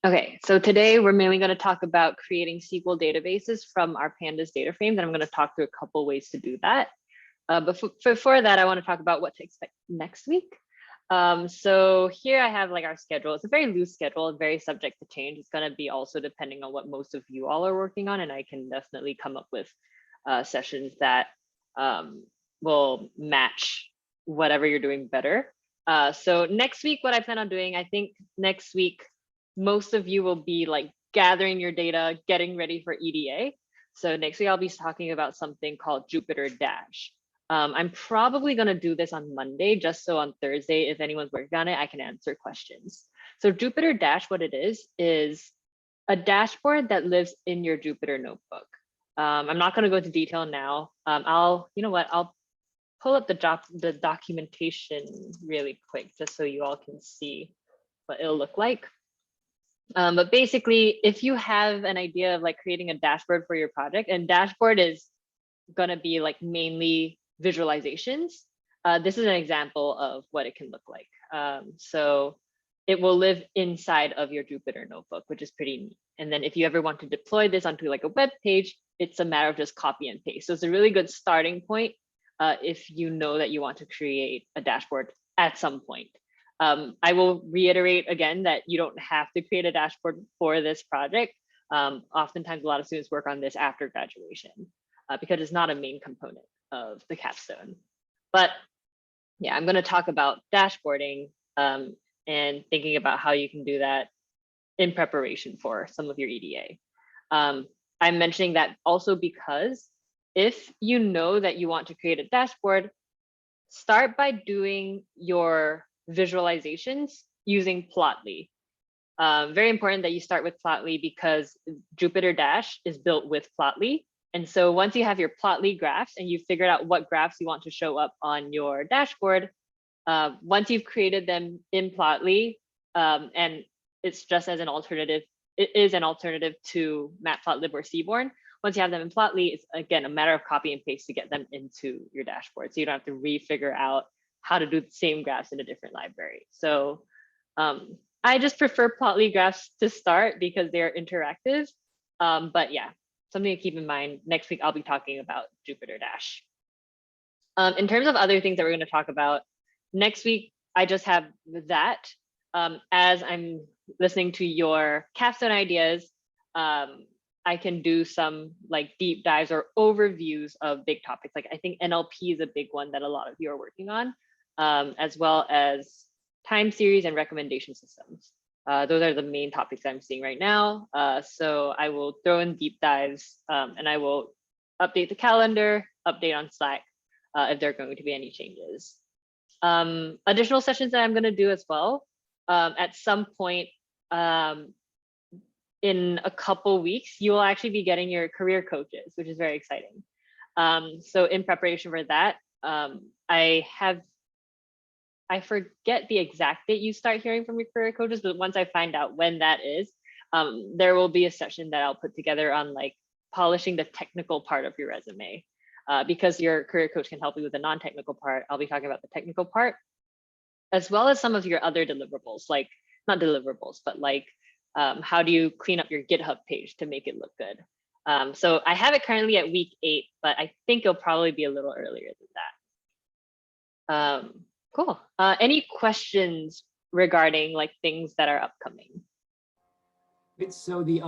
Okay, so today we're mainly going to talk about creating SQL databases from our pandas data frames, and I'm going to talk through a couple ways to do that. But before that, I want to talk about what to expect next week. So here I have like our schedule. It's a very loose schedule, very subject to change. It's going to be also depending on what most of you all are working on, and I can definitely come up with sessions that will match whatever you're doing better. So next week, what I plan on doing, I think next week, most of you will be like gathering your data, getting ready for EDA. So next week I'll be talking about something called Jupyter Dash. I'm probably going to do this on Monday, just so on Thursday, if anyone's working on it, I can answer questions. So Jupyter Dash, what it is a dashboard that lives in your Jupyter notebook. I'm not going to go into detail now. I'll pull up the documentation really quick, just so you all can see what it'll look like. But basically, if you have an idea of like creating a dashboard for your project, and dashboard is going to be like mainly visualizations, this is an example of what it can look like. So it will live inside of your Jupyter notebook, which is pretty neat. And then if you ever want to deploy this onto like a web page, it's a matter of just copy and paste. So it's a really good starting point if you know that you want to create a dashboard at some point. I will reiterate again that you don't have to create a dashboard for this project. Oftentimes, a lot of students work on this after graduation because it's not a main component of the capstone. But yeah, I'm going to talk about dashboarding and thinking about how you can do that in preparation for some of your EDA. I'm mentioning that also because if you know that you want to create a dashboard, start by doing your visualizations using Plotly. Very important that you start with Plotly because Jupyter Dash is built with Plotly. And so once you have your Plotly graphs and you've figured out what graphs you want to show up on your dashboard, once you've created them in Plotly, and it's just as an alternative, it is an alternative to Matplotlib or Seaborn. Once you have them in Plotly, it's again a matter of copy and paste to get them into your dashboard. So you don't have to refigure out how to do the same graphs in a different library. So I just prefer Plotly graphs to start because they're interactive. But yeah, something to keep in mind. Next week, I'll be talking about Jupyter Dash. In terms of other things that we're going to talk about, next week, I just have that. As I'm listening to your capstone ideas, I can do some like deep dives or overviews of big topics. Like I think NLP is a big one that a lot of you are working on, as well as time series and recommendation systems. Those are the main topics I'm seeing right now. So I will throw in deep dives and I will update the calendar, update on Slack if there are going to be any changes. Additional sessions that I'm going to do as well. At some point in a couple weeks, you will actually be getting your career coaches, which is very exciting. So in preparation for that, I forget the exact date you start hearing from your career coaches, but once I find out when that is, there will be a session that I'll put together on like polishing the technical part of your resume. Because your career coach can help you with the non-technical part, I'll be talking about the technical part, as well as some of your other deliverables, like not deliverables, but like how do you clean up your GitHub page to make it look good? So I have it currently at week 8, but I think it'll probably be a little earlier than that. Cool. Any questions regarding like things that are upcoming? So the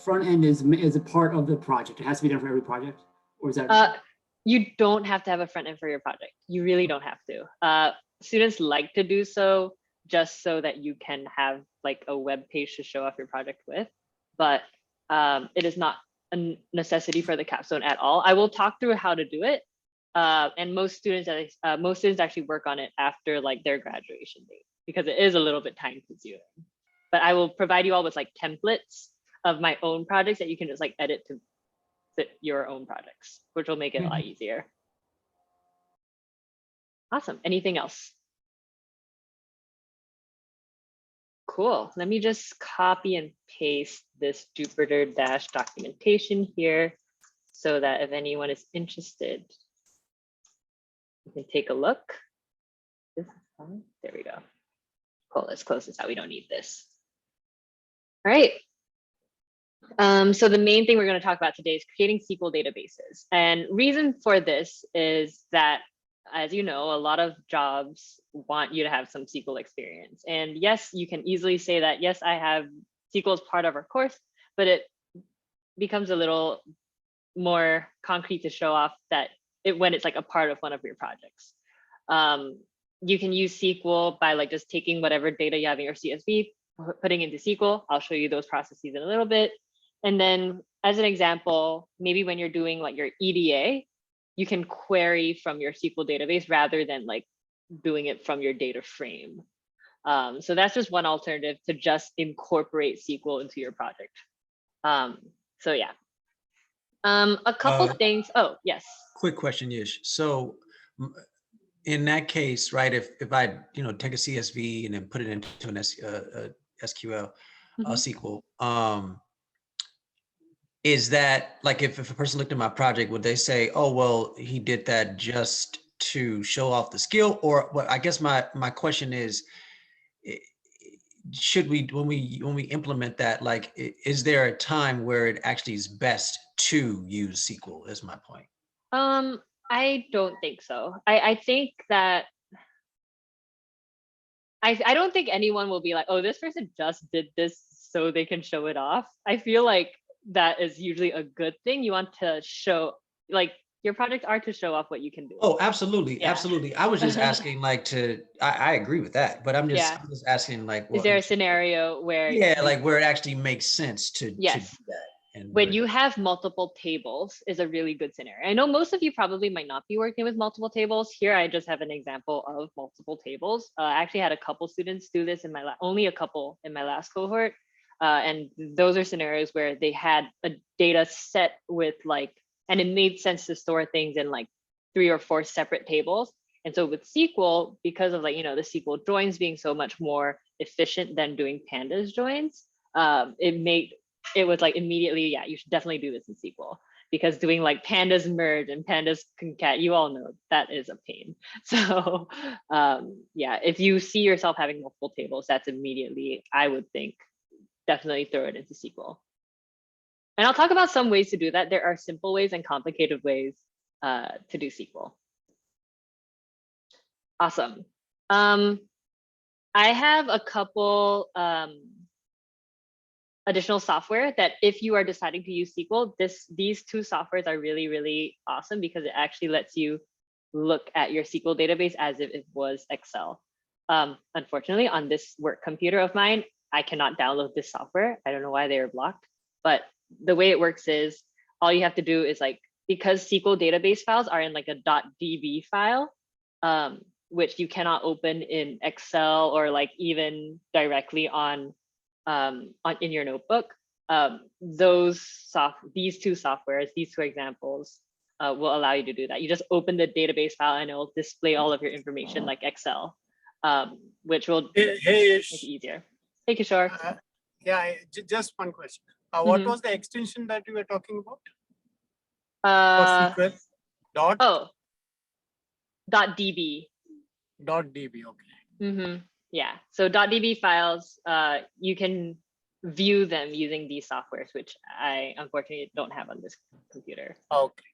front end is a part of the project. It has to be done for every project, or is that? You don't have to have a front end for your project. You really don't have to. Students like to do so just so that you can have like a web page to show off your project with, but it is not a necessity for the capstone at all. I will talk through how to do it. And most students actually work on it after like their graduation date because it is a little bit time consuming. But I will provide you all with like templates of my own projects that you can just like edit to fit your own projects, which will make it a lot easier. Awesome. Anything else? Cool. Let me just copy and paste this Jupyter Dash documentation here so that if anyone is interested, you can take a look. This is fine. There we go. Cool. Let's close this out. We don't need this. All right. So the main thing we're going to talk about today is creating SQL databases. And reason for this is that, as you know, a lot of jobs want you to have some SQL experience. And yes, you can easily say that, yes, I have SQL as part of our course, but it becomes a little more concrete to show off that when it's like a part of one of your projects. You can use SQL by like just taking whatever data you have in your CSV, putting into SQL. I'll show you those processes in a little bit. And then as an example, maybe when you're doing like your EDA, you can query from your SQL database rather than like doing it from your data frame. So that's just one alternative to just incorporate SQL into your project. So yeah. A couple things. Oh, yes. Quick question, Yish. So in that case, right, if I take a CSV and then put it into an SQL SQL, is that like if a person looked at my project, would they say, oh, well, he did that just to show off the skill? Or what? I guess my question is, should we, when we implement that, like, is there a time where it actually is best to use SQL, is my point? I don't think so. I think that I don't think anyone will be like, oh, this person just did this so they can show it off. I feel like that is usually a good thing. You want to show, like, your projects are to show off what you can do. Oh, absolutely. Yeah. Absolutely. I was just asking like I agree with that, but I'm just asking like, is there a scenario where like where it actually makes sense to do that? And when you have multiple tables is a really good scenario. I know most of you probably might not be working with multiple tables. Here, I just have an example of multiple tables. I actually had a couple students do this in my only a couple in my last cohort. And those are scenarios where they had a data set with like, and it made sense to store things in like 3 or 4 separate tables. And so with SQL, because of like, the SQL joins being so much more efficient than doing pandas joins, it was like immediately, yeah, you should definitely do this in SQL, because doing like pandas merge and pandas concat, you all know that is a pain. So yeah, if you see yourself having multiple tables, that's immediately, I would think, definitely throw it into SQL. And I'll talk about some ways to do that. There are simple ways and complicated ways to do SQL. Awesome. I have a couple additional software that if you are deciding to use SQL, these 2 softwares are really, really awesome because it actually lets you look at your SQL database as if it was Excel. Unfortunately, on this work computer of mine, I cannot download this software. I don't know why they are blocked, but the way it works is all you have to do is like, because SQL database files are in like a .db file, which you cannot open in Excel or like even directly in your notebook. These 2 softwares, these 2 examples will allow you to do that. You just open the database file and it will display all of your information like Excel, which will make it easier. Hey, Kishore. Yeah, just one question. What was the extension that you were talking about? For SQL? .db. .db, okay. Yeah, so .db files, you can view them using these softwares, which I unfortunately don't have on this computer. Okay.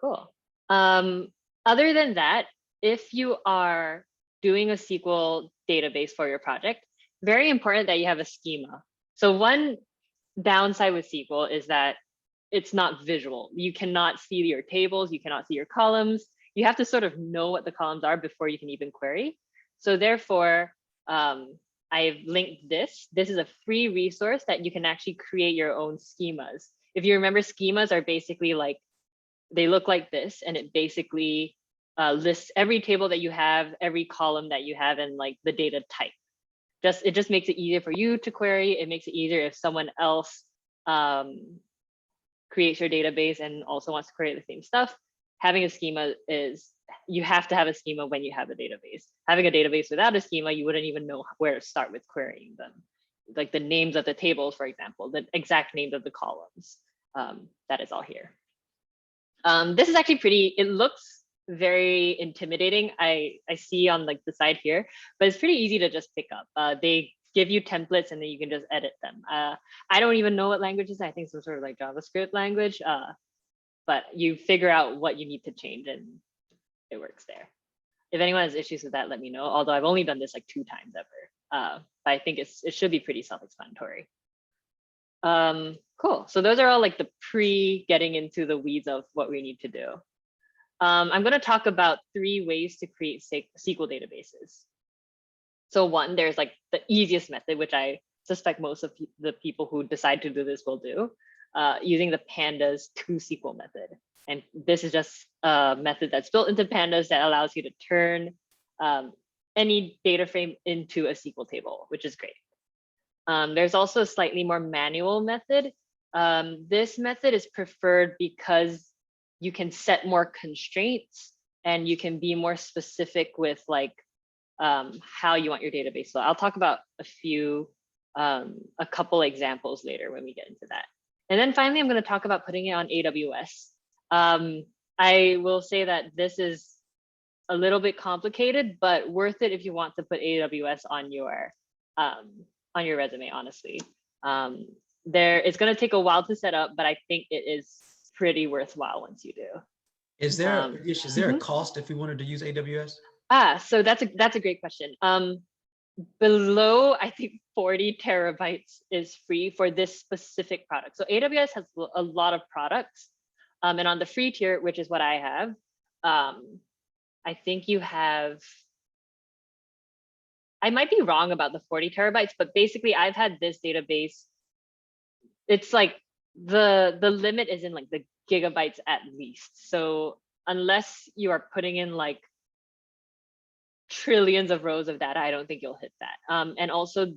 Cool. Other than that, if you are doing a SQL database for your project, very important that you have a schema. So one downside with SQL is that it's not visual. You cannot see your tables, you cannot see your columns. You have to sort of know what the columns are before you can even query. So therefore, I've linked this. This is a free resource that you can actually create your own schemas. If you remember, schemas are basically like, they look like this, and it basically lists every table that you have, every column that you have, and like the data type. It just makes it easier for you to query. It makes it easier if someone else creates your database and also wants to query the same stuff. Having a schema is, you have to have a schema when you have a database. Having a database without a schema, you wouldn't even know where to start with querying them. Like the names of the tables, for example, the exact names of the columns, that is all here. This is actually pretty, it looks very intimidating. I see on like the side here, but it's pretty easy to just pick up. They give you templates and then you can just edit them. I don't even know what language is. I think some sort of like JavaScript language, but you figure out what you need to change and it works there. If anyone has issues with that, let me know. Although I've only done this like 2 times ever. But I think it should be pretty self-explanatory. Cool. So those are all like the getting into the weeds of what we need to do. I'm going to talk about 3 ways to create SQL databases. So one, there's like the easiest method, which I suspect most of the people who decide to do this will do, using the pandas toSQL method. And this is just a method that's built into pandas that allows you to turn any data frame into a SQL table, which is great. There's also a slightly more manual method. This method is preferred because you can set more constraints and you can be more specific with like how you want your database. So I'll talk about a couple examples later when we get into that. And then finally, I'm going to talk about putting it on AWS. I will say that this is a little bit complicated, but worth it if you want to put AWS on your resume, honestly. It's going to take a while to set up, but I think it is pretty worthwhile once you do. Is there a cost if we wanted to use AWS? So that's a great question. Below, I think 40 terabytes is free for this specific product. So AWS has a lot of products. And on the free tier, which is what I have, I think you have, I might be wrong about the 40 terabytes, but basically I've had this database. It's like the limit is in like the gigabytes at least. So unless you are putting in like trillions of rows of data, I don't think you'll hit that. And also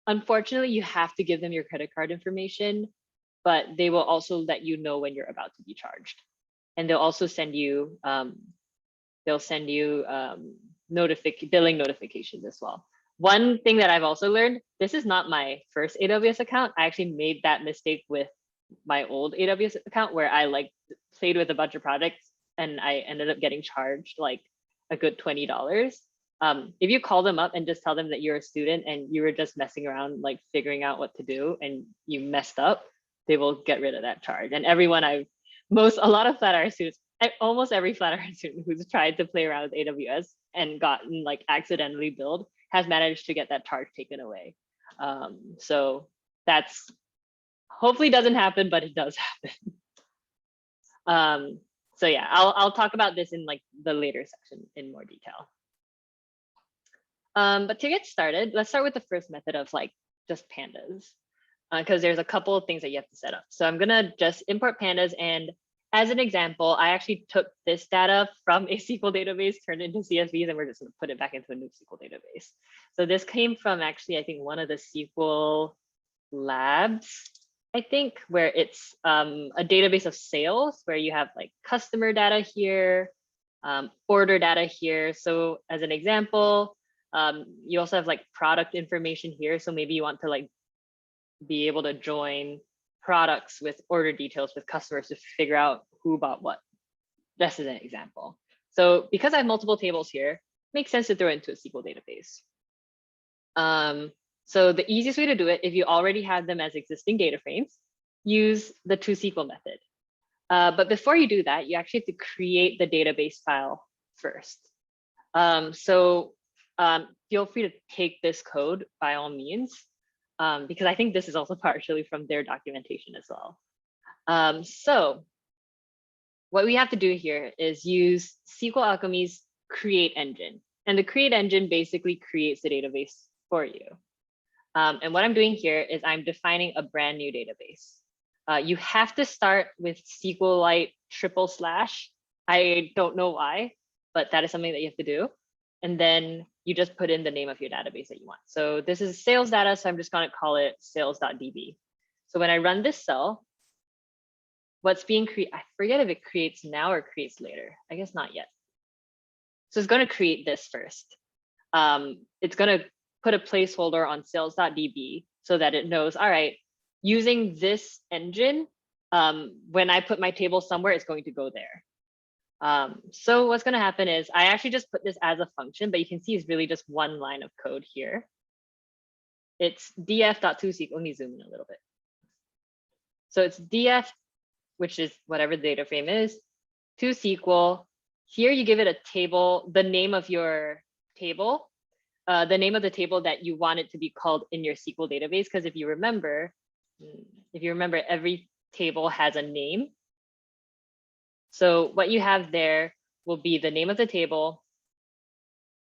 unfortunately, you have to give them your credit card information, but they will also let you know when you're about to be charged. And they'll also send you, billing notifications as well. One thing that I've also learned, this is not my first AWS account. I actually made that mistake with my old AWS account where I like played with a bunch of projects and I ended up getting charged like a good $20. If you call them up and just tell them that you're a student and you were just messing around, like figuring out what to do and you messed up, they will get rid of that charge. And a lot of Flatiron students, almost every Flatiron student who's tried to play around with AWS and gotten like accidentally billed has managed to get that charge taken away. So that's hopefully doesn't happen, but it does happen. So yeah, I'll talk about this in like the later section in more detail. But to get started, let's start with the first method of like just pandas, because there's a couple of things that you have to set up. So I'm gonna just import pandas, and as an example, I actually took this data from a SQL database, turned it into CSVs, and we're just gonna put it back into a new SQL database. So this came from actually, I think one of the SQL labs, I think, where it's a database of sales where you have like customer data here, order data here. So as an example, you also have like product information here. So maybe you want to like be able to join products with order details with customers to figure out who bought what. This is an example. So because I have multiple tables here, it makes sense to throw it into a SQL database. So the easiest way to do it, if you already have them as existing data frames, use the toSQL method. But before you do that, you actually have to create the database file first. Feel free to take this code by all means, because I think this is also partially from their documentation as well. So what we have to do here is use SQL Alchemy's create engine. And the create engine basically creates the database for you. And what I'm doing here is I'm defining a brand new database. You have to start with SQLite // I don't know why, but that is something that you have to do. And then you just put in the name of your database that you want. So this is sales data, so I'm just going to call it sales.db. So when I run this cell, what's being created, I forget if it creates now or creates later. I guess not yet. So it's going to create this first. It's going to put a placeholder on sales.db so that it knows, all right, using this engine, when I put my table somewhere, it's going to go there. So what's going to happen is I actually just put this as a function, but you can see it's really just one line of code here. it's df.toSQL. Let me zoom in a little bit. So it's df, which is whatever the data frame is, toSQL. Here you give it a table, the name of your table, the name of the table that you want it to be called in your SQL database. Because if you remember, every table has a name. So what you have there will be the name of the table.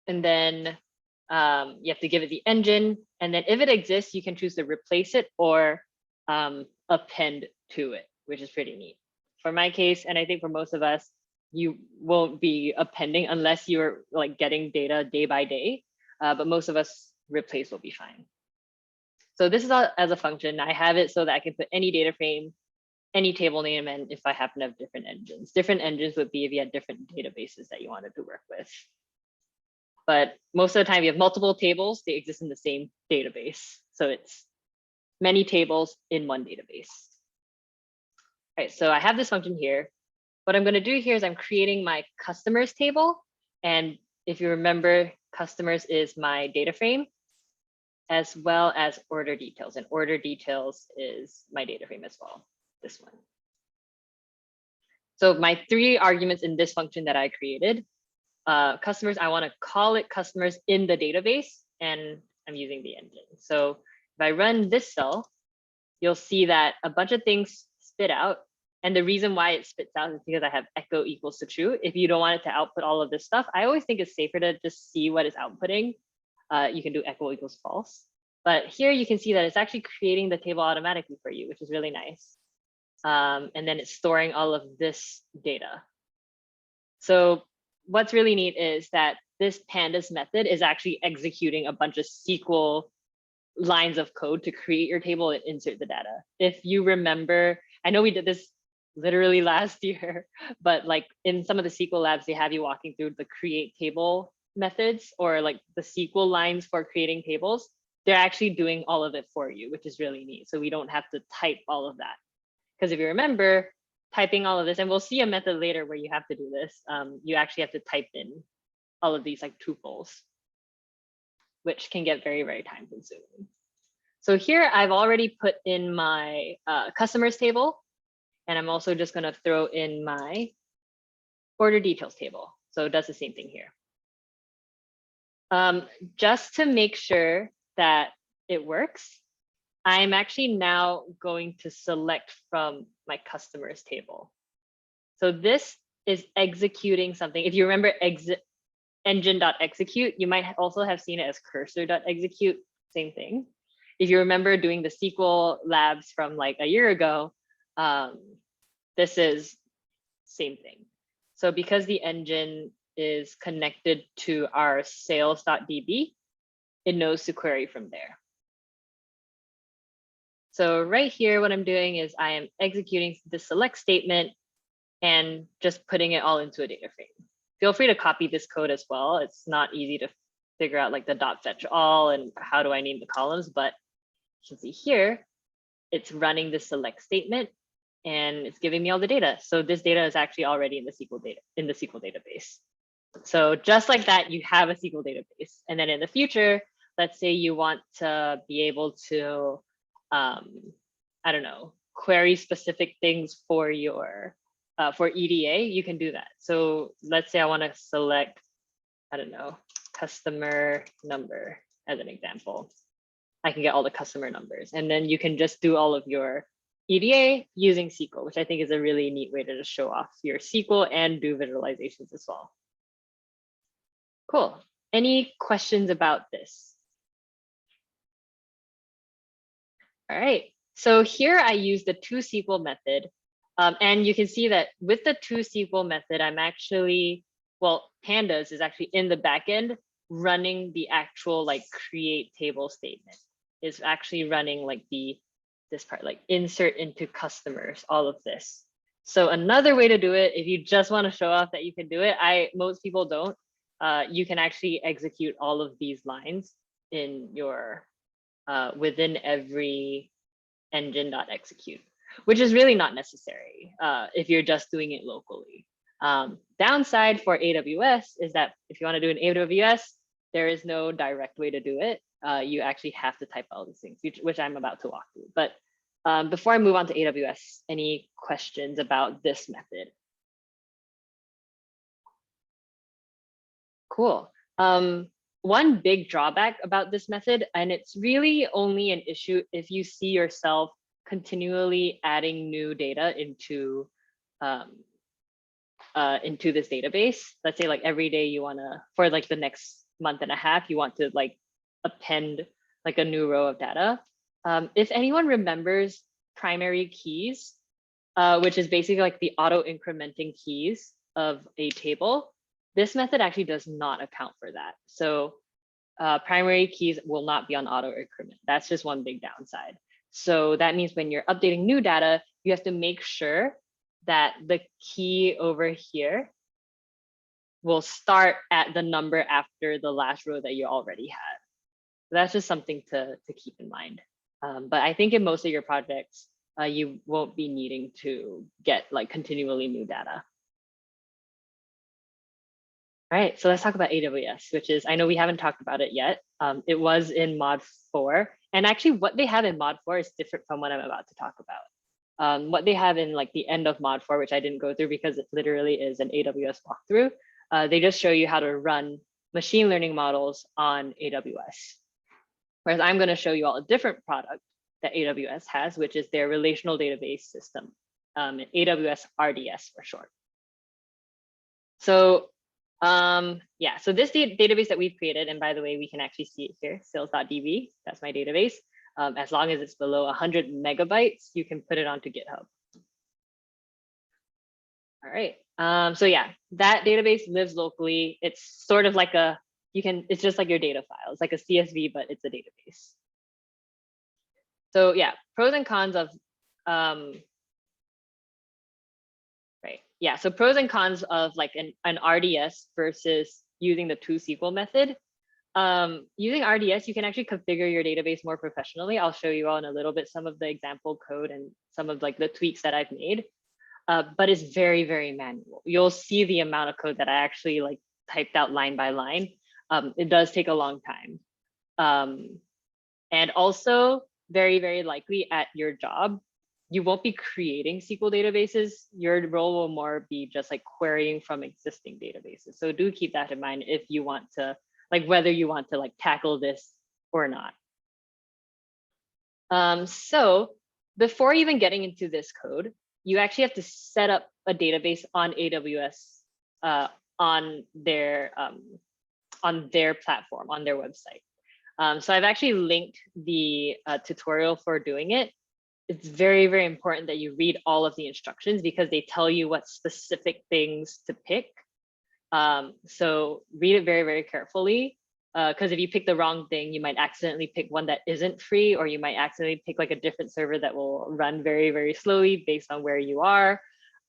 And then you have to give it the engine. And then if it exists, you can choose to replace it or append to it, which is pretty neat. For my case, and I think for most of us, you won't be appending unless you're like getting data day by day. But most of us, replace will be fine. So this is all as a function. I have it so that I can put any data frame, any table name, and if I happen to have different engines. Different engines would be if you had different databases that you wanted to work with. But most of the time you have multiple tables, they exist in the same database. So it's many tables in one database. All right, so I have this function here. What I'm going to do here is I'm creating my customers table. And if you remember, customers is my data frame, as well as order details. And order details is my data frame as well, this one. So my 3 arguments in this function that I created, customers, I want to call it customers in the database, and I'm using the engine. So if I run this cell, you'll see that a bunch of things spit out. And the reason why it spits out is because I have echo equals to true. If you don't want it to output all of this stuff, I always think it's safer to just see what it's outputting. You can do echo equals false. But here you can see that it's actually creating the table automatically for you, which is really nice. And then it's storing all of this data. So what's really neat is that this pandas method is actually executing a bunch of SQL lines of code to create your table and insert the data. If you remember, I know we did this literally last year, but like in some of the SQL labs, they have you walking through the create table methods or like the SQL lines for creating tables. They're actually doing all of it for you, which is really neat. So we don't have to type all of that. Because if you remember, typing all of this, and we'll see a method later where you have to do this, you actually have to type in all of these like tuples, which can get very, very time consuming. So here I've already put in my customers table, and I'm also just going to throw in my order details table. So it does the same thing here. Just to make sure that it works, I'm actually now going to select from my customers table. So this is executing something. If you remember engine.execute, you might also have seen it as cursor.execute, same thing. If you remember doing the SQL labs from like a year ago, this is same thing. So because the engine is connected to our sales.db, it knows to query from there. So right here, what I'm doing is I am executing the select statement and just putting it all into a data frame. Feel free to copy this code as well. It's not easy to figure out like the dot fetch all and how do I name the columns, but you can see here, it's running the select statement and it's giving me all the data. So this data is actually already in the SQL database. So just like that, you have a SQL database. And then in the future, let's say you want to be able to, I don't know, query specific things for your for EDA, you can do that. So let's say I want to select, I don't know, customer number as an example. I can get all the customer numbers, and then you can just do all of your EDA using SQL, which I think is a really neat way to just show off your SQL and do visualizations as well. Cool. Any questions about this? All right. So here I use the toSQL method. And you can see that with the toSQL method, I'm actually, well, pandas is actually in the backend running the actual like create table statement. It's actually running like this part, like insert into customers, all of this. So another way to do it, if you just want to show off that you can do it, most people don't, you can actually execute all of these lines in your, within every engine.execute, which is really not necessary if you're just doing it locally. Downside for AWS is that if you want to do an AWS, there is no direct way to do it. you actually have to type all these things, which I'm about to walk through. But before I move on to AWS, any questions about this method? Cool. One big drawback about this method, and it's really only an issue if you see yourself continually adding new data into this database. Let's say like every day you want to, for like the next month and a half, you want to like append like a new row of data. If anyone remembers primary keys, which is basically like the auto incrementing keys of a table, this method actually does not account for that. So primary keys will not be on auto increment. That's just one big downside. So that means when you're updating new data, you have to make sure that the key over here will start at the number after the last row that you already had. So that's just something to keep in mind. But I think in most of your projects, you won't be needing to get like continually new data. All right, so let's talk about AWS, which is, I know we haven't talked about it yet. It was in mod 4. And actually what they have in mod 4 is different from what I'm about to talk about. What they have in like the end of mod 4, which I didn't go through because it literally is an AWS walkthrough. They just show you how to run machine learning models on AWS. Whereas I'm going to show you all a different product that AWS has, which is their relational database system, AWS RDS for short. So yeah, so this database that we've created, and by the way, we can actually see it here, sales.db, that's my database. As long as it's below 100 megabytes, you can put it onto GitHub. All right, so yeah, that database lives locally. It's sort of like a, it's just like your data file. It's like a CSV, but it's a database. So yeah, pros and cons of, right. Yeah, so pros and cons of like an RDS versus using the toSQL method. Using RDS, you can actually configure your database more professionally. I'll show you all in a little bit some of the example code and some of like the tweaks that I've made. But it's very, very manual. You'll see the amount of code that I actually like typed out line by line. It does take a long time. And also very, very likely at your job, you won't be creating SQL databases. Your role will more be just like querying from existing databases. So do keep that in mind if you want to, like whether you want to like tackle this or not. So before even getting into this code, you actually have to set up a database on AWS on their platform, on their website. So I've actually linked the tutorial for doing it. It's very, very important that you read all of the instructions because they tell you what specific things to pick. So read it very, very carefully, because if you pick the wrong thing, you might accidentally pick one that isn't free, or you might accidentally pick like a different server that will run very, very slowly based on where you are.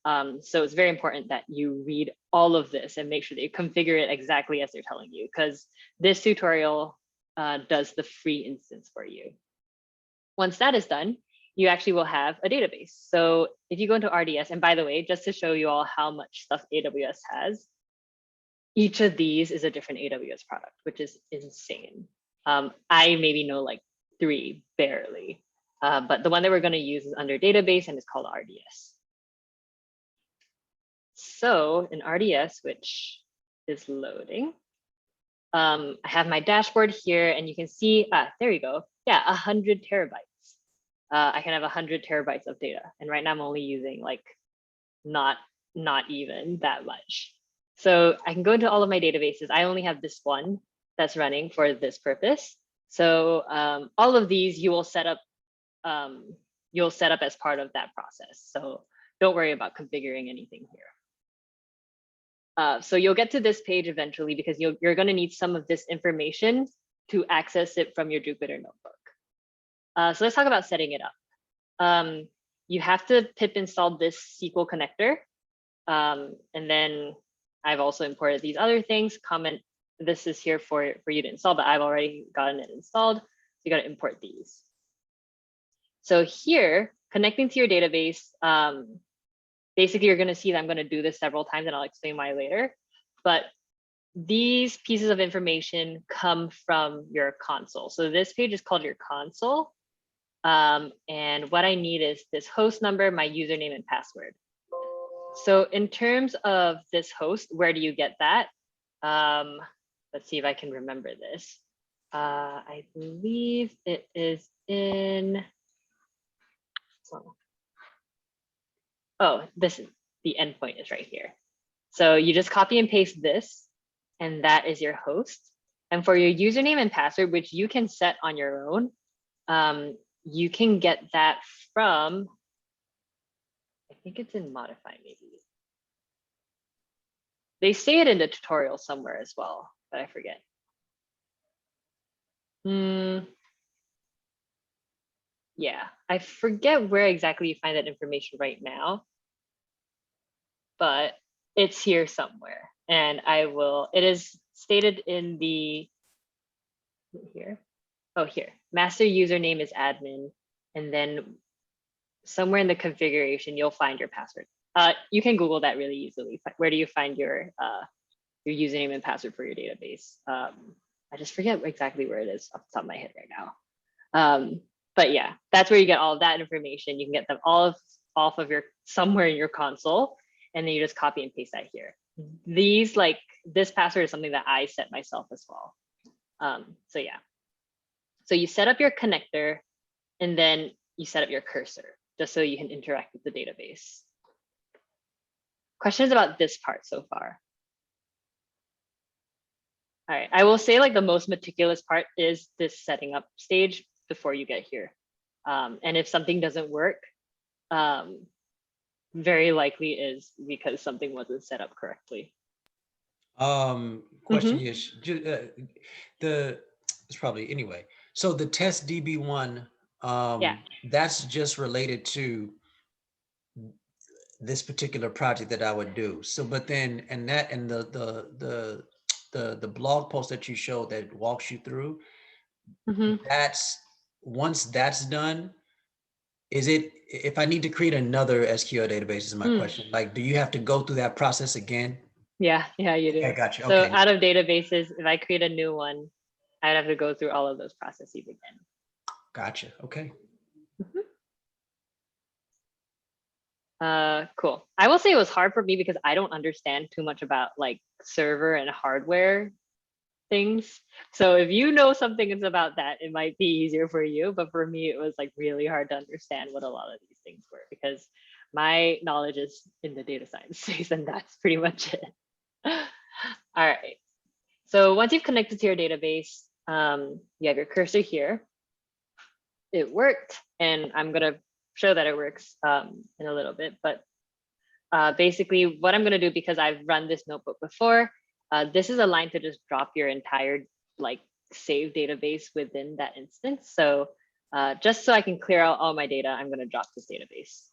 So it's very important that you read all of this and make sure that you configure it exactly as they're telling you, because this tutorial does the free instance for you. Once that is done, you actually will have a database. So if you go into RDS, and by the way, just to show you all how much stuff AWS has, each of these is a different AWS product, which is insane. I maybe know like 3 barely, but the one that we're going to use is under database and it's called RDS. So in RDS, which is loading, I have my dashboard here and you can see, there you go. Yeah, 100 terabytes. I can have 100 terabytes of data. And right now I'm only using like not even that much. So I can go into all of my databases. I only have this one that's running for this purpose. So all of these you will set up as part of that process. So don't worry about configuring anything here. So you'll get to this page eventually because you're going to need some of this information to access it from your Jupyter notebook. So let's talk about setting it up. You have to pip install this SQL connector. And then I've also imported these other things. Comment, this is here for you to install, but I've already gotten it installed. So you got to import these. So here, connecting to your database, basically you're going to see that I'm going to do this several times and I'll explain why later. But these pieces of information come from your console. So this page is called your console. And what I need is this host number, my username and password. So in terms of this host, where do you get that? Let's see if I can remember this. I believe it is in, oh, this is the endpoint is right here. So you just copy and paste this, and that is your host. And for your username and password, which you can set on your own, you can get that from, I think it's in modify maybe. They say it in the tutorial somewhere as well, but I forget. Yeah, I forget where exactly you find that information right now, but it's here somewhere. And I will, it is stated in the, here, oh, here, master username is admin. And then somewhere in the configuration, you'll find your password. You can Google that really easily. Where do you find your username and password for your database? I just forget exactly where it is off the top of my head right now. But yeah, that's where you get all of that information. You can get them all off of your, somewhere in your console, and then you just copy and paste that here. These, like this password is something that I set myself as well. So yeah, so you set up your connector, and then you set up your cursor just so you can interact with the database. Questions about this part so far? All right, I will say like the most meticulous part is this setting up stage before you get here. And if something doesn't work, very likely is because something wasn't set up correctly. Question is, it's probably anyway. So the test DB1, Yeah. that's just related to this particular project that I would do. So, but then, and that, and the blog post that you showed that walks you through, that's, once that's done, is it, if I need to create another SQL database is my question, like, do you have to go through that process again? Yeah, you do. Okay, gotcha. So Okay. out of databases, if I create a new one, I'd have to go through all of those processes again. Gotcha. Okay. Cool. I will say it was hard for me because I don't understand too much about like server and hardware things. So if you know something is about that, it might be easier for you. But for me, it was like really hard to understand what a lot of these things were because my knowledge is in the data science space, and that's pretty much it. All right. So once you've connected to your database, you have your cursor here. It worked, and I'm gonna show that it works in a little bit. But basically, what I'm gonna do, because I've run this notebook before, this is a line to just drop your entire like save database within that instance. So just so I can clear out all my data, I'm gonna drop this database.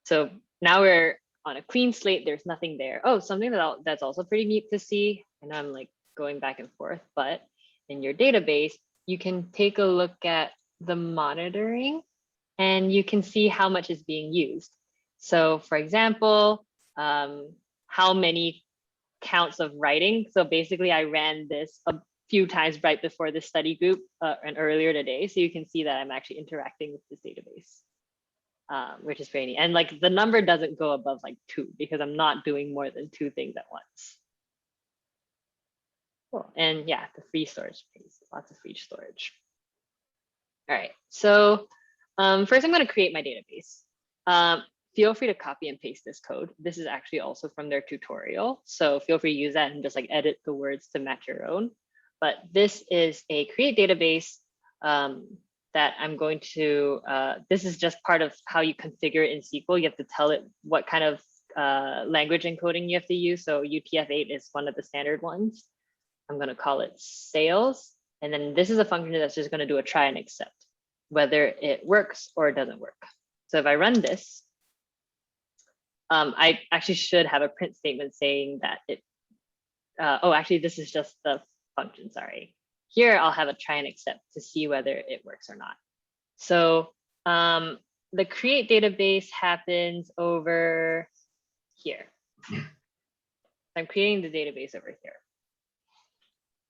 So now we're on a clean slate, there's nothing there. Oh, something that's also pretty neat to see. I know I'm like going back and forth, but in your database, you can take a look at the monitoring and you can see how much is being used. So for example, how many counts of writing. So basically I ran this a few times right before the study group and earlier today. So you can see that I'm actually interacting with this database. Which is very neat. And like the number doesn't go above like 2 because I'm not doing more than 2 things at once. Cool. And yeah, the free storage space, lots of free storage. All right, so first I'm going to create my database. Feel free to copy and paste this code. This is actually also from their tutorial. So feel free to use that and just like edit the words to match your own. But this is a create database that I'm going to, this is just part of how you configure it in SQL. You have to tell it what kind of language encoding you have to use. So UTF-8 is one of the standard ones. I'm going to call it sales. And then this is a function that's just going to do a try and accept, whether it works or it doesn't work. So if I run this, I actually should have a print statement saying that it, oh, actually, this is just the function, sorry. Here, I'll have a try and accept to see whether it works or not. So the create database happens over here. I'm creating the database over here.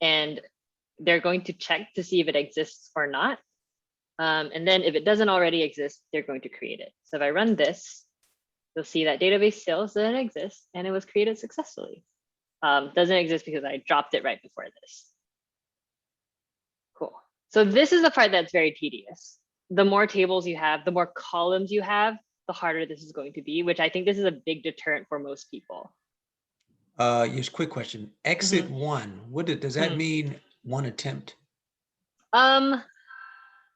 And they're going to check to see if it exists or not. And then if it doesn't already exist, they're going to create it. So if I run this, you'll see that database still doesn't exist and it was created successfully. Doesn't exist because I dropped it right before this. Cool. So this is the part that's very tedious. The more tables you have, the more columns you have, the harder this is going to be, which I think this is a big deterrent for most people. Just quick question. Exit one. Does that mean one attempt?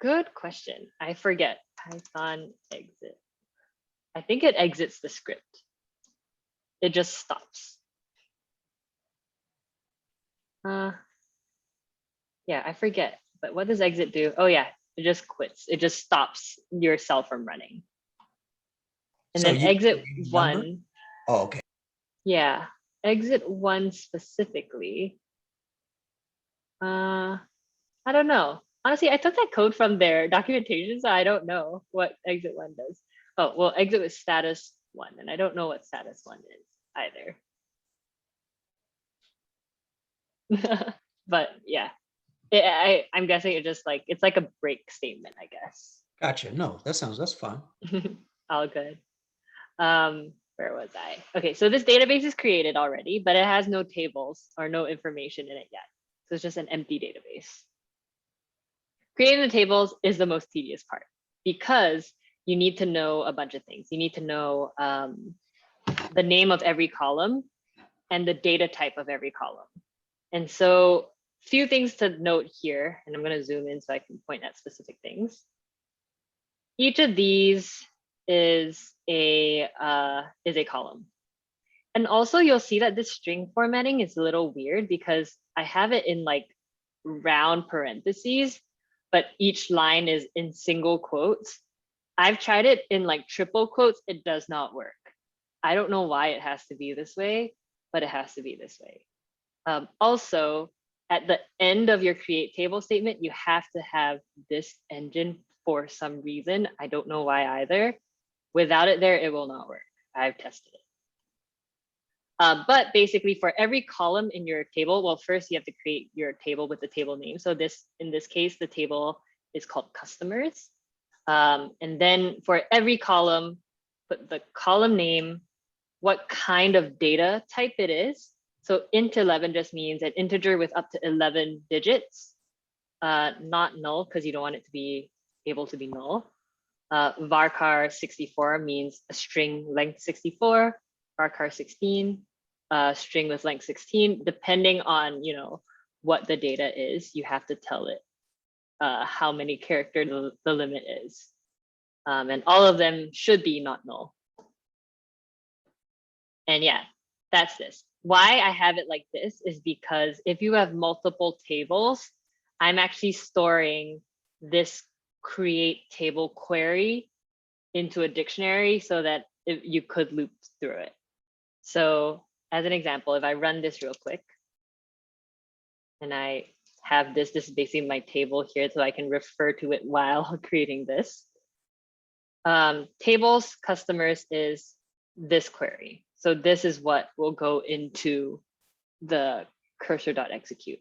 Good question. I forget. Python exit. I think it exits the script. It just stops. Yeah, I forget. But what does exit do? Oh yeah, it just quits. It just stops yourself from running. And So then exit number? one. Oh, okay. Yeah, exit one specifically. I don't know. Honestly, I took that code from their documentation, so I don't know what exit one does. Oh, well, exit with status one, and I don't know what status one is either. But yeah, I'm guessing it just like, it's like a break statement, I guess. Gotcha. No, that's fine. All good. Where was I? Okay, so this database is created already, but it has no tables or no information in it yet. So it's just an empty database. Creating the tables is the most tedious part because you need to know a bunch of things. You need to know the name of every column and the data type of every column. And so few things to note here, and I'm going to zoom in so I can point at specific things. Each of these is a column. And also you'll see that this string formatting is a little weird because I have it in like round parentheses, but each line is in single quotes. I've tried it in like triple quotes. It does not work. I don't know why it has to be this way, but it has to be this way. Also, at the end of your create table statement, you have to have this engine for some reason. I don't know why either. Without it there, it will not work. I've tested it. But basically for every column in your table, well, first you have to create your table with the table name. So in this case, the table is called customers. And then for every column, put the column name, what kind of data type it is. So int 11 just means an integer with up to 11 digits, not null because you don't want it to be able to be null. Varchar 64 means a string length 64. Varchar 16, string with length 16, depending on, you know, what the data is, you have to tell it how many characters the limit is. And all of them should be not null. And yeah, that's this. Why I have it like this is because if you have multiple tables, I'm actually storing this create table query into a dictionary so that you could loop through it. So as an example, if I run this real quick and I have this is basically my table here so I can refer to it while creating this. Tables customers is this query. So this is what will go into the cursor.execute.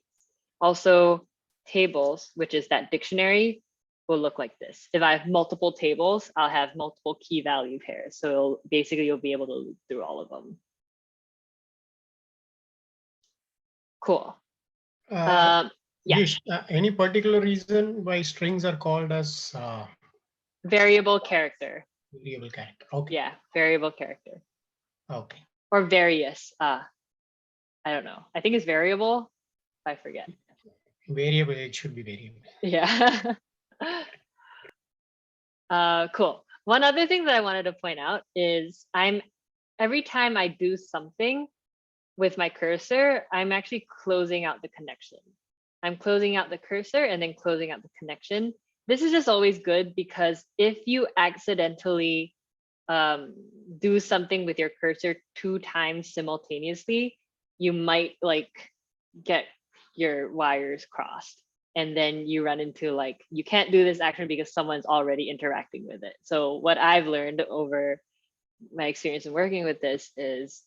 Also tables, which is that dictionary, will look like this. If I have multiple tables, I'll have multiple key value pairs. So basically you'll be able to loop through all of them. Cool. Yeah. Any particular reason why strings are called as variable character? Variable character. Okay. Yeah, variable character. Okay. Or various. I don't know. I think it's variable. I forget. Variable. It should be variable. Yeah. Cool. One other thing that I wanted to point out is every time I do something with my cursor, I'm actually closing out the connection. I'm closing out the cursor and then closing out the connection. This is just always good because if you accidentally do something with your cursor 2 times simultaneously, you might like get your wires crossed. And then you run into like, you can't do this action because someone's already interacting with it. So what I've learned over my experience in working with this is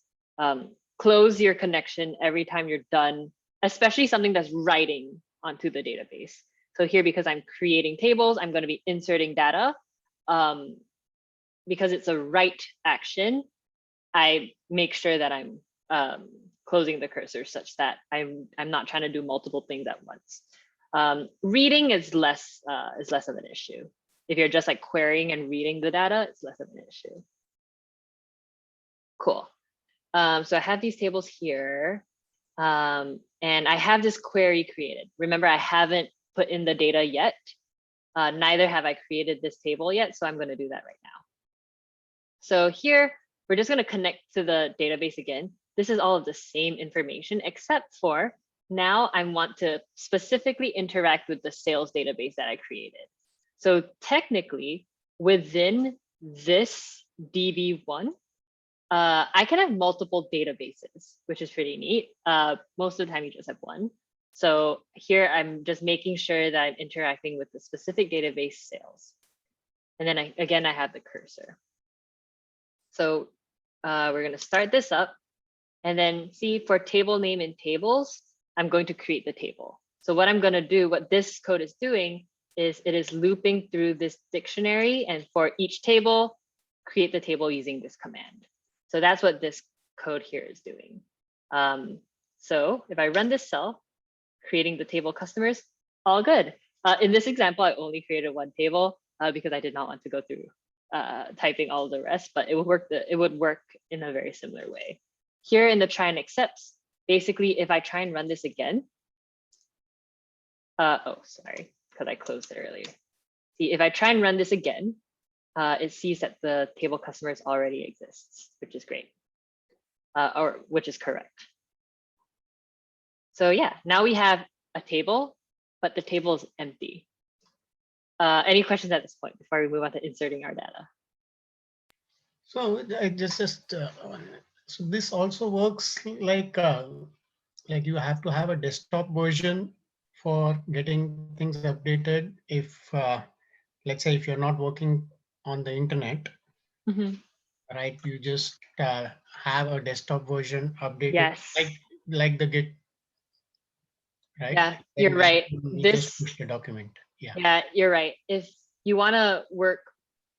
close your connection every time you're done, especially something that's writing onto the database. So here, because I'm creating tables, I'm going to be inserting data. Because it's a write action, I make sure that I'm closing the cursor such that I'm not trying to do multiple things at once. Reading is less of an issue. If you're just like querying and reading the data, it's less of an issue. Cool. So I have these tables here, and I have this query created. Remember, I haven't put in the data yet. Neither have I created this table yet, so I'm going to do that right now. So here, we're just going to connect to the database again. This is all of the same information, except for now I want to specifically interact with the sales database that I created. So technically, within this DB1, I can have multiple databases, which is pretty neat. Most of the time, you just have one. So here, I'm just making sure that I'm interacting with the specific database sales. And then again, I have the cursor. So we're going to start this up. And then see, for table name in tables, I'm going to create the table. So what I'm going to do, what this code is doing, is it is looping through this dictionary. And for each table, create the table using this command. So that's what this code here is doing. So if I run this cell, creating the table customers, all good. In this example, I only created one table because I did not want to go through typing all the rest, but it would work in a very similar way. Here in the try and accepts, basically, if I try and run this again, oh, sorry, because I closed it earlier. See, if I try and run this again, it sees that the table customers already exists, which is great, or which is correct. So yeah, now we have a table, but the table is empty. Any questions at this point before we move on to inserting our data? So I just so this also works like you have to have a desktop version for getting things updated. If let's say if you're not working on the internet, right? You just have a desktop version updated, Yes. like the Git, right? Yeah, Then you're right. you This, just push the document. yeah, you're right. If you want to work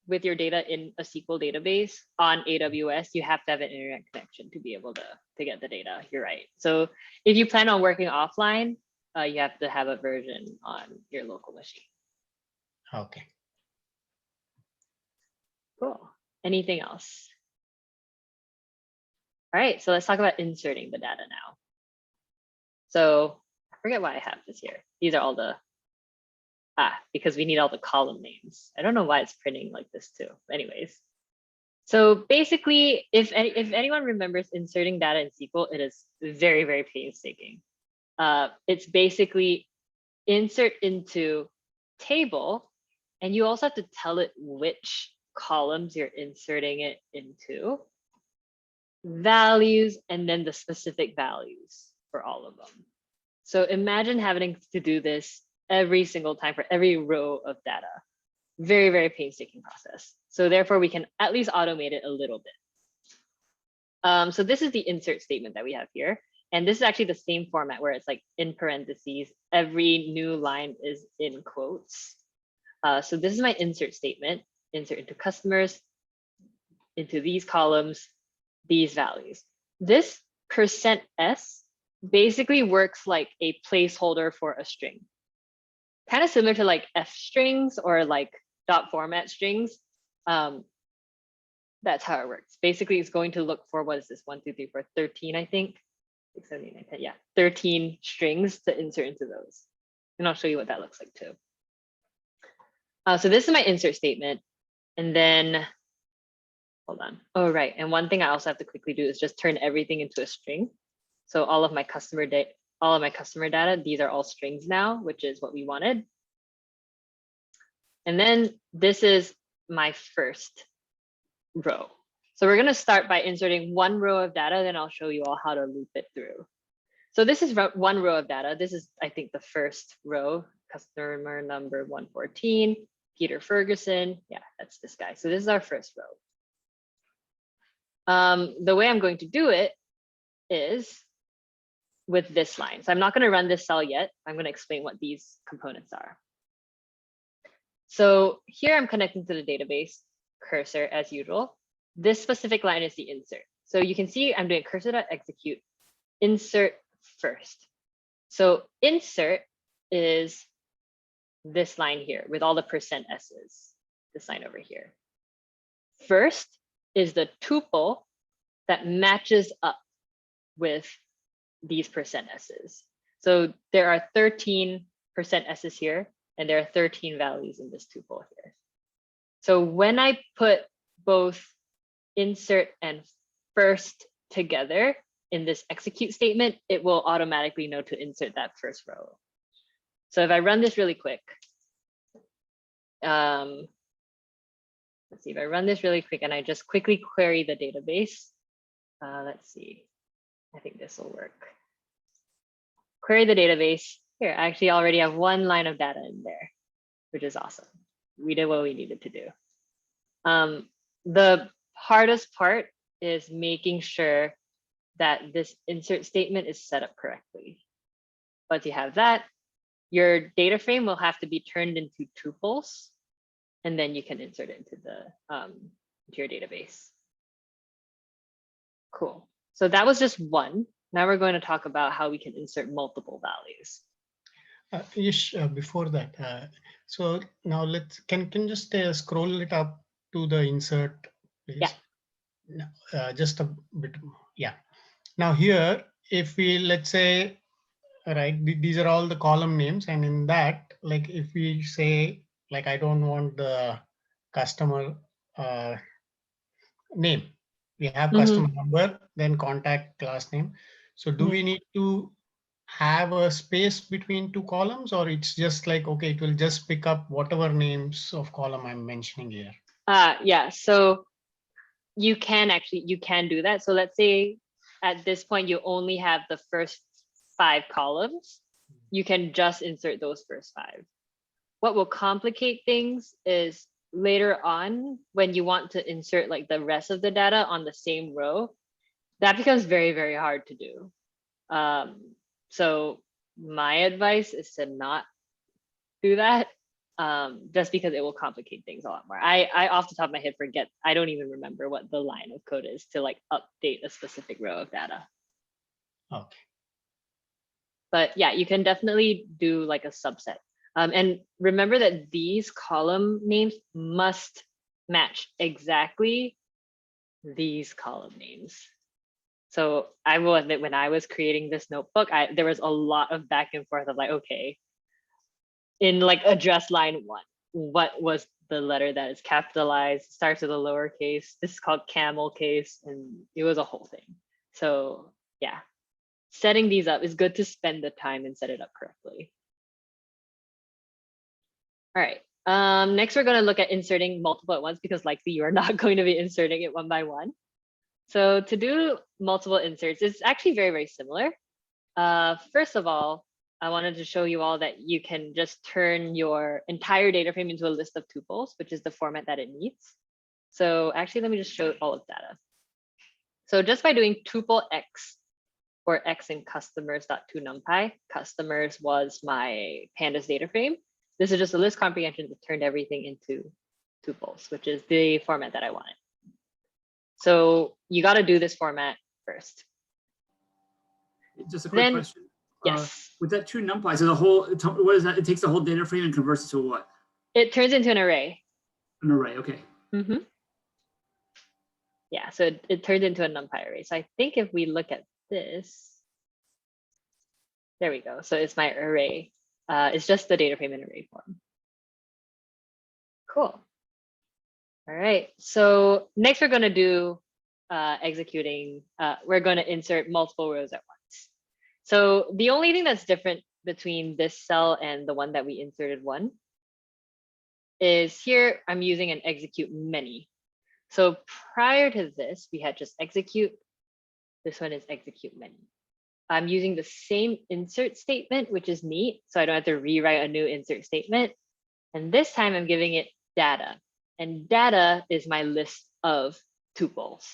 with your data in a SQL database on AWS, you have to have an internet connection to be able to get the data. You're right. So if you plan on working offline, you have to have a version on your local machine. Okay. Cool. Anything else? All right, so let's talk about inserting the data now. So I forget why I have this here. These are all the, because we need all the column names. I don't know why it's printing like this too. Anyways, so basically, if anyone remembers inserting data in SQL, it is very, very painstaking. It's basically insert into table, and you also have to tell it which columns you're inserting it into, values, and then the specific values for all of them. So imagine having to do this every single time for every row of data. Very, very painstaking process. So therefore, we can at least automate it a little bit. So this is the insert statement that we have here. And this is actually the same format where it's like in parentheses, every new line is in quotes. So this is my insert statement, insert into customers, into these columns, these values. This %s basically works like a placeholder for a string. Kind of similar to like f strings or like dot format strings. That's how it works. Basically, it's going to look for, what is this, 1, 2, 3, 4, 13, I think. 6, 7, 8, 9, 10, yeah, 13 strings to insert into those. And I'll show you what that looks like too. So this is my insert statement. And then, hold on. Oh, right. And one thing I also have to quickly do is just turn everything into a string. So all of my customer data, these are all strings now, which is what we wanted. And then this is my first row. So we're going to start by inserting one row of data, then I'll show you all how to loop it through. So this is one row of data. This is, I think, the first row, customer number 114, Peter Ferguson. Yeah, that's this guy. So this is our first row. The way I'm going to do it is with this line. So I'm not going to run this cell yet. I'm going to explain what these components are. So here I'm connecting to the database cursor as usual. This specific line is the insert. So you can see I'm doing cursor.execute insert first. So insert is this line here with all the %s's, this line over here. First is the tuple that matches up with these %s's. So there are 13 %s's here, and there are 13 values in this tuple here. So when I put both insert and first together in this execute statement, it will automatically know to insert that first row. So if I run this really quick, let's see, if I run this really quick and I just quickly query the database, let's see, I think this will work. Query the database. Here, I actually already have one line of data in there, which is awesome. We did what we needed to do. The hardest part is making sure that this insert statement is set up correctly. Once you have that, your data frame will have to be turned into tuples, and then you can insert it into your database. Cool. So that was just one. Now we're going to talk about how we can insert multiple values. Yes, before that, so now can just scroll it up to the insert, please? Yeah. No, just a bit. Yeah. Now here, if we, let's say, right, these are all the column names, and in that, like if we say, like, I don't want the customer name, we have customer number, then contact class name. So do we need to have a space between two columns, or it's just like, okay, it will just pick up whatever names of column I'm mentioning here? Yeah, so you can do that. So let's say at this point, you only have the first 5 columns. You can just insert those first 5. What will complicate things is later on, when you want to insert like the rest of the data on the same row, that becomes very, very hard to do. So my advice is to not do that, just because it will complicate things a lot more. I off the top of my head forget, I don't even remember what the line of code is to like update a specific row of data. Okay. But yeah, you can definitely do like a subset. And remember that these column names must match exactly these column names. So I will admit, when I was creating this notebook, there was a lot of back and forth of like, okay, in like address line 1, what was the letter that is capitalized, starts with a lowercase? This is called camel case, and it was a whole thing. So yeah, setting these up is good to spend the time and set it up correctly. All right, next we're going to look at inserting multiple at once, because likely you are not going to be inserting it one by one. So to do multiple inserts, it's actually very, very similar. First of all, I wanted to show you all that you can just turn your entire data frame into a list of tuples, which is the format that it needs. So actually, let me just show all of data. So just by doing tuple x, or x in customers.toNumPy, customers was my pandas data frame. This is just a list comprehension that turned everything into tuples, which is the format that I wanted. So you got to do this format first. Just a quick question. Yes. With that toNumPy, so the whole, what is that? It takes the whole data frame and converts it to a what? It turns into an array. An array, okay. Yeah, so it turns into a NumPy array. So I think if we look at this, there we go. So it's my array. It's just the data frame in array form. Cool. All right, so next we're going to do executing. We're going to insert multiple rows at once. So the only thing that's different between this cell and the one that we inserted one is here I'm using an execute many. So prior to this, we had just execute. This one is execute many. I'm using the same insert statement, which is neat, so I don't have to rewrite a new insert statement. And this time I'm giving it data. And data is my list of tuples.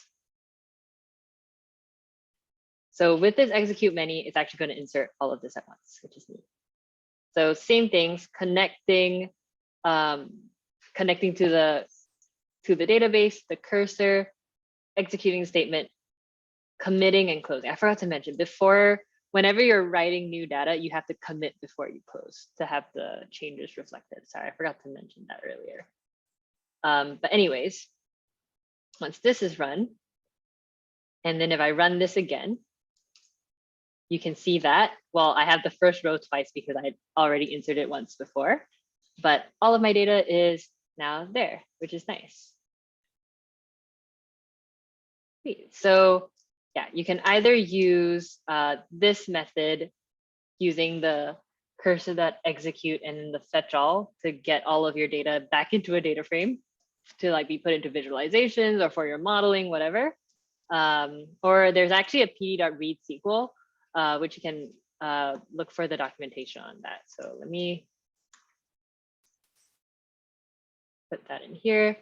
So with this execute many, it's actually going to insert all of this at once, which is neat. So same things, connecting to the database, the cursor, executing the statement, committing and closing. I forgot to mention before, whenever you're writing new data, you have to commit before you close to have the changes reflected. Sorry, I forgot to mention that earlier. But anyways, once this is run, and then if I run this again, you can see that, well, I have the first row twice because I had already inserted it once before, but all of my data is now there, which is nice. So yeah, you can either use this method using the cursor.execute and then the fetch all to get all of your data back into a data frame to like be put into visualizations or for your modeling, whatever. Or there's actually a pd.read SQL, which you can look for the documentation on that. So let me put that in here.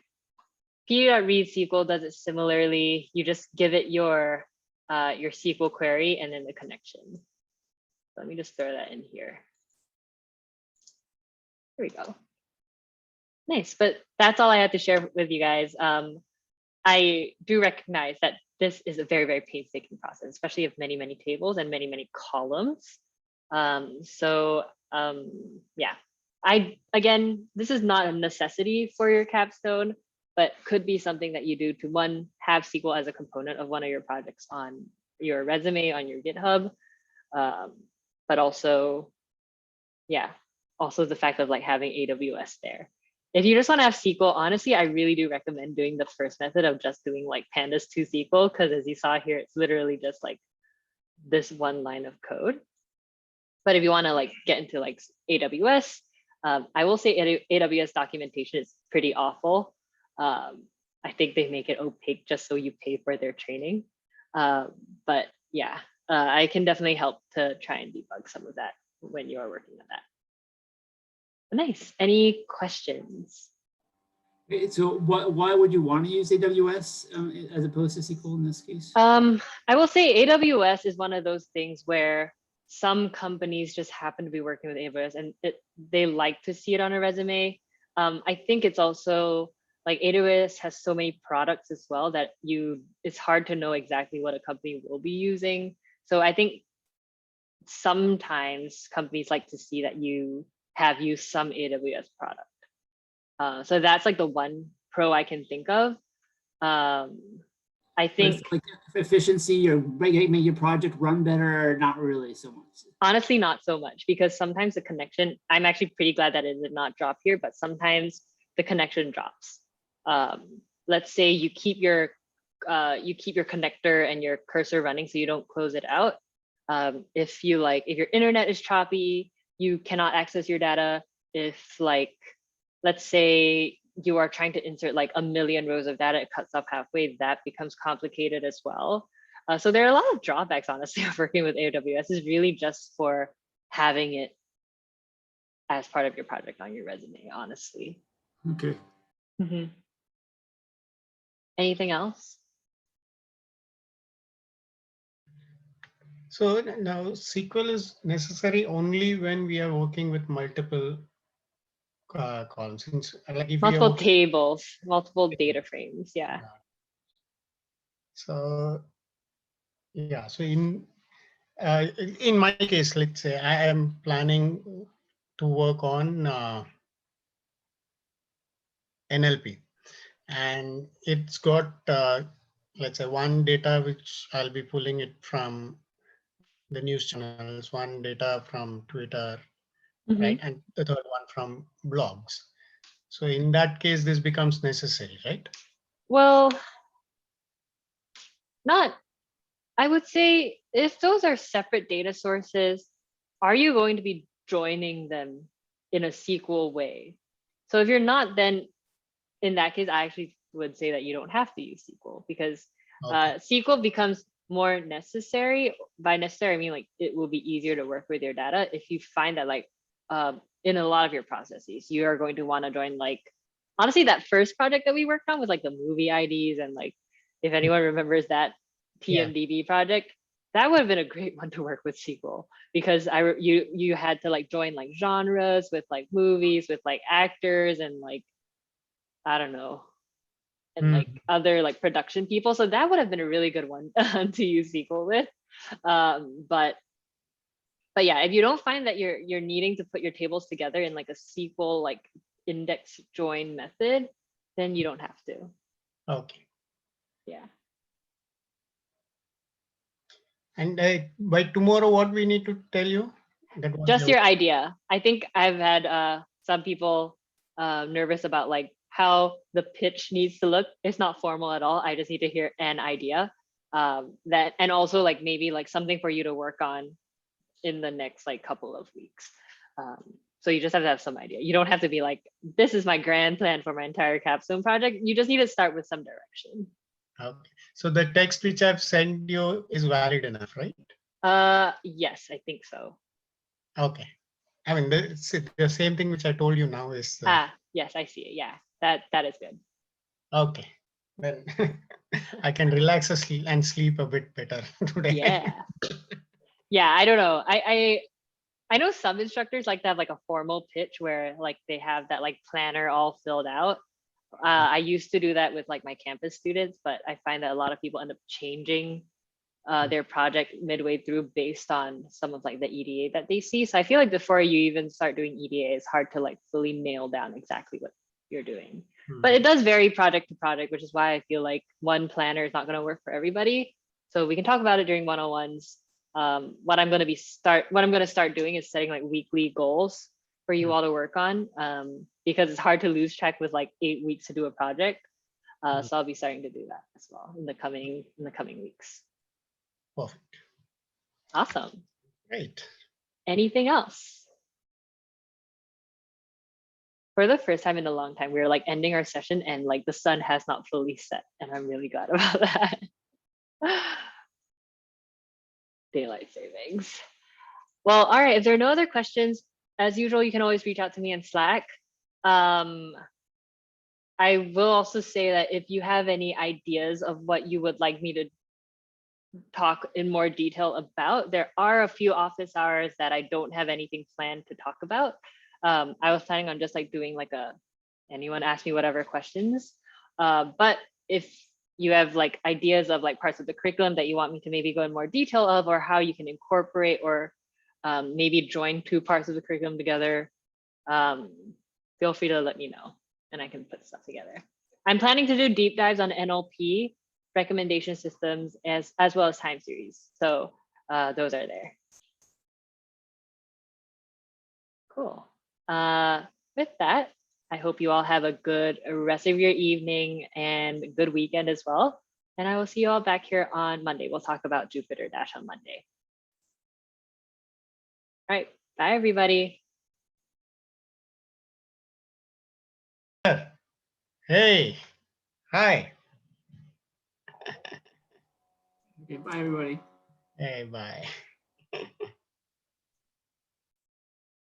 pd.read SQL does it similarly. You just give it your SQL query and then the connection. Let me just throw that in here. Here we go. Nice, but that's all I had to share with you guys. I do recognize that this is a very, very painstaking process, especially of many, many tables and many, many columns. Yeah, again, this is not a necessity for your capstone, but could be something that you do to one, have SQL as a component of one of your projects on your resume, on your GitHub, but also, yeah, also the fact of like having AWS there. If you just want to have SQL, honestly, I really do recommend doing the first method of just doing like pandas to SQL, because as you saw here, it's literally just like this one line of code. But if you want to like get into like AWS, I will say AWS documentation is pretty awful. I think they make it opaque just so you pay for their training. But yeah, I can definitely help to try and debug some of that when you are working on that. Nice. Any questions? So why would you want to use AWS as opposed to SQL in this case? I will say AWS is one of those things where some companies just happen to be working with AWS and they like to see it on a resume. I think it's also like AWS has so many products as well that it's hard to know exactly what a company will be using. So I think sometimes companies like to see that you have used some AWS product. So that's like the one pro I can think of. I think like efficiency or make your project run better, not really so much. Honestly, not so much, because sometimes the connection, I'm actually pretty glad that it did not drop here, but sometimes the connection drops. Let's say you keep your connector and your cursor running so you don't close it out. If your internet is choppy, you cannot access your data. If like, let's say you are trying to insert like 1 million rows of data, it cuts off halfway, that becomes complicated as well. So there are a lot of drawbacks, honestly, of working with AWS. Is really just for having it as part of your project on your resume, honestly. Okay. Mm-hmm. Anything else? So now SQL is necessary only when we are working with multiple columns, like if multiple tables, multiple data frames. Yeah. So yeah, so in my case, let's say I am planning to work on NLP, and it's got let's say one data which I'll be pulling it from the news channels, one data from Twitter, right, and the third one from blogs. So in that case, this becomes necessary, right? Well, I would say if those are separate data sources, are you going to be joining them in a SQL way? So if you're not, then in that case, I actually would say that you don't have to use SQL, because SQL becomes more necessary. By necessary, I mean like it will be easier to work with your data if you find that like in a lot of your processes, you are going to want to join, like, honestly, that first project that we worked on with like the movie IDs and like, if anyone remembers that PMDB project, that would have been a great one to work with SQL, because you had to like join like genres with like movies with like actors and like, I don't know, and like other like production people. So that would have been a really good one to use SQL with. But yeah, if you don't find that you're needing to put your tables together in like a SQL like index join method, then you don't have to. Okay. Yeah. And by tomorrow, what we need to tell you? That was Just your idea. I think I've had some people nervous about like how the pitch needs to look. It's not formal at all. I just need to hear an idea. That, and also like maybe like something for you to work on in the next like couple of weeks. So you just have to have some idea. You don't have to be like, this is my grand plan for my entire capstone project. You just need to start with some direction. Okay. So the text which I've sent you is valid enough, right? Yes, I think so. Okay. I mean, the same thing which I told you now is. Yes, I see it. Yeah, that is good. Okay. Then I can relax and sleep a bit better today. Yeah. Yeah, I don't know. I know some instructors like to have like a formal pitch where like they have that like planner all filled out. I used to do that with like my campus students, but I find that a lot of people end up changing their project midway through based on some of like the EDA that they see. So I feel like before you even start doing EDA, it's hard to like fully nail down exactly what you're doing. But it does vary project to project, which is why I feel like one planner is not going to work for everybody. So we can talk about it during 101s. What I'm going to start doing is setting like weekly goals for you all to work on, because it's hard to lose track with like 8 weeks to do a project. So I'll be starting to do that as well in the coming weeks. Perfect. Awesome. Great. Anything else? For the first time in a long time, we're like ending our session and like the sun has not fully set, and I'm really glad about that. Daylight savings. Well, all right, if there are no other questions, as usual, you can always reach out to me in Slack. I will also say that if you have any ideas of what you would like me to talk in more detail about, there are a few office hours that I don't have anything planned to talk about. I was planning on just like doing like anyone ask me whatever questions. But if you have like ideas of like parts of the curriculum that you want me to maybe go in more detail of, or how you can incorporate or maybe join 2 parts of the curriculum together, feel free to let me know and I can put stuff together. I'm planning to do deep dives on NLP, recommendation systems, as well as time series. So those are there. Cool. With that, I hope you all have a good rest of your evening and good weekend as well. And I will see you all back here on Monday. We'll talk about Jupyter Dash on Monday. All right. Bye, everybody. Hey. Hi. Okay, bye everybody. Hey, bye.